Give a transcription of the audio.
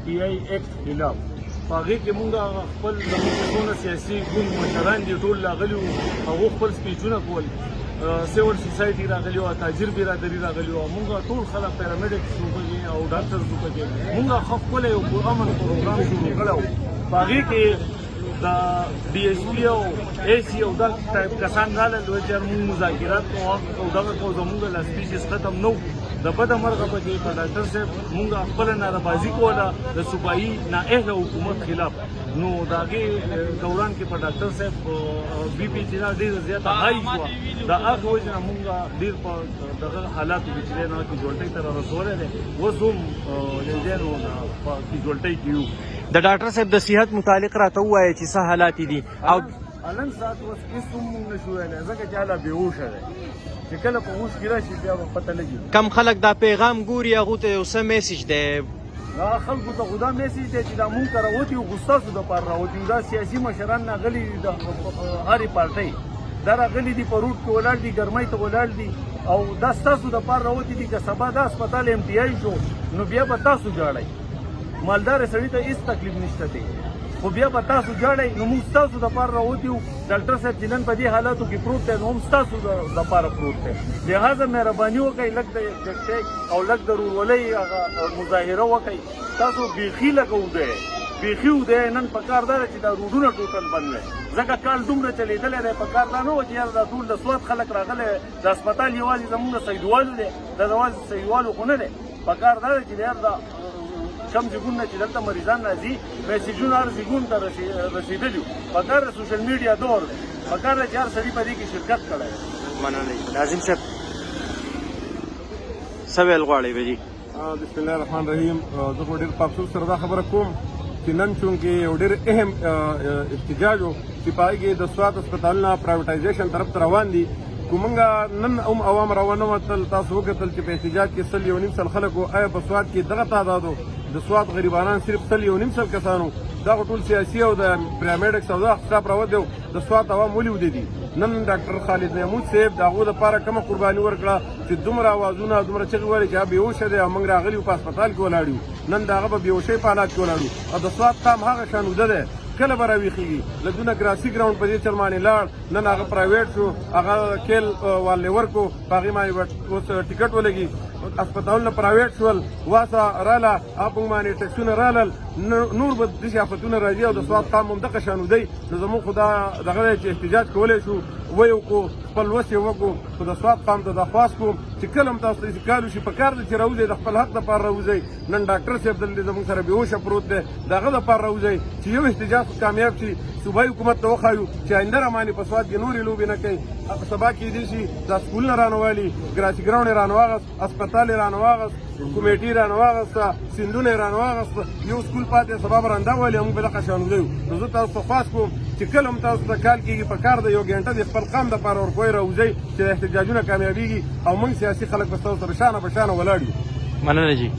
MPI ایکټ خلاف په هغې کې مونږ خپل زموږ څونه سیاسي ګوند مشران دي ټول راغلي وو هغو خپل سپیچونه کول سیول سوسایټي راغلي وو تاجر برادري راغلي وو مونږ ټول خلک پیرامیډکس وکړي او ډاکټرز وکړي مونږ خپل یو امن پروګرام شروع کړی و په هغې کې د DSP او AC او دا ټایپ کسان راغلل وایي چې مونږ مذاکرات کوو او دغه کوو زمونږ لا سپیچز ختم نه د بده مرغه په کې په ډاکټر صاحب مونږ خپل ناربازي کوله د صوبایي نااهله حکومت خلاف نو د هغې دوران کې په ډاکټر صاحب BP چې دا ډېره زیاته هاي شوه د هغې وجې نه مونږ ډېر په دغه حالاتو کې چې دی نه کیجوالټۍ ته رارسولی دی اوس هم یو ځای نو په کیجوالټۍ کې یو د ډاکټر صاحب د صحت متعلق راته ووایه چې څه حالات دي او نن ساعت اوس هېڅ هم مونږ نه شو ویلی ځکه چې هله بېهوشه دی چې کله په هوش کې راشي بیا به پته لګي کم خلک دا پیغام ګوري هغو ته یو څه میسیج دی دا خلکو ته خو دا میسیج دی چې دا مونږ ته راوتي وو خو ستاسو دپاره راوتي وو دا سیاسي مشران راغلي دي د هرې پارټۍ دا راغلي دي په روډ کې ولاړ دي ګرمۍ ته ولاړ دي او دا ستاسو دپاره راوتي دي که سبا دا اسپتال MTI شو نو بیا به تاسو ژاړئ مالدار سړي ته هېڅ تکلیف نشته دی خو بیا به تاسو ژاړئ نو موږ ستاسو دپاره راوتي وو ډاکټر صاحب چې نن په دې حالاتو کې پروت دی نو هم ستاسو دپاره پروت دی لهذا مهرباني وکئ لږ د یکجهتۍ او لږ د ورورولۍ هغه مظاهره وکئ تاسو بیخي لږ وده بیخي وده نن په کار دا ده چې دا روډونه ټوټل بند دی ځکه کال دومره چلېدلی دی په کار دا نه وه چې یاره دا ټول د سوات خلک راغلی د اسپتال یوازې زموږ د سیدوالو دی دا یوازې سیدوالو خو نه دی په کار دا ده چې د یار دا کم زیګون چې دلته مریضان راځي میسیجونه هر زیګون ته رسېدلي په کار د سوشل میډیا دور دی په کار ده چې هر سړي په دې کې شرکت کړی مننه ناظم صاحب څه ویل غواړئ به جي بسم الله الرحمن الرحیم زه خو ډېر په افسوس سره دا خبره کوم چې نن چونکې یو ډېر اهم احتجاج و چې په هغې کې د سوات هسپتالونه پرایویټایزیشن طرف ته روان دي که موږ نن هم عوام راونه وتل تاسو وکتل چې په احتجاج کې 100.5 خلک وو آیا په سوات کې دغه تعداد و د سوات غریبانان صرف 100.5 کسانو دغه ټول سیاسي او د پیرامیډکس او دغه سټاف راوتي و د سوات عوام ولې ودې دي نن ډاکټر خالد محمود صاحب د هغو دپاره کومه قرباني ورکړه چې دومره اوازونه دومره چغې ویلې چې هغه بېهوشه دی او موږ راغلي وو په هسپتال کې ولاړ یو نن د هغه په بېهوشۍ په حالات کې ولاړ یو او د سوات قام هغه شان وده دی کله به راویښېږي له دونه ګراسي ګراونډ په دې چرمانې لاړ نن هغه پرایویټ شو هغه کیل والې ورکو په هغې باندې اوس ټکټ ولګي اسپتالونه پرایویټ شول واسه راله هغه په موږ باندې ټکسونه رالل نور به داسې آفتونه راځي او د سوات قام هم دغه شان دی نو زموږ خو دا دغه دی چې احتجاج کولی شو ویې وکړو خپل وس یې وکړو خو د سوات قام ته دا خواست کوم چې کله هم تاسو ته داسې کال وشي په کار ده چې راوځئ د خپل حق دپاره راوځئ نن ډاکټر صاحب دلته زموږ سره بېهوشه پروت دی د هغه دپاره راوځئ چې یو احتجاج کامیاب شي صوبایي حکومت ته وښایو چې آینده رامانې په سوات کې نورې لوبې نه کوي سبا کېدای شي دا سکولونه رانوالي ګراسي ګراونډ یې رانواغست اسپتال یې رانواغست کمیټي رانواغسته سیندونه یې رانواغسته یو سکول پاتې سبا به رنده والي موږ به دغه شان وځو نو زه تاسو ته خواست کوم چې کله هم تاسو ته کال کېږي په کار د یو ګنټه د خپل قام دپاره ورکوئ راوځئ چې د احتجاجونه کامیابېږي او موږ سیاسي خلک به ستاسو سره شانه په شانه ولاړ یو مننه جي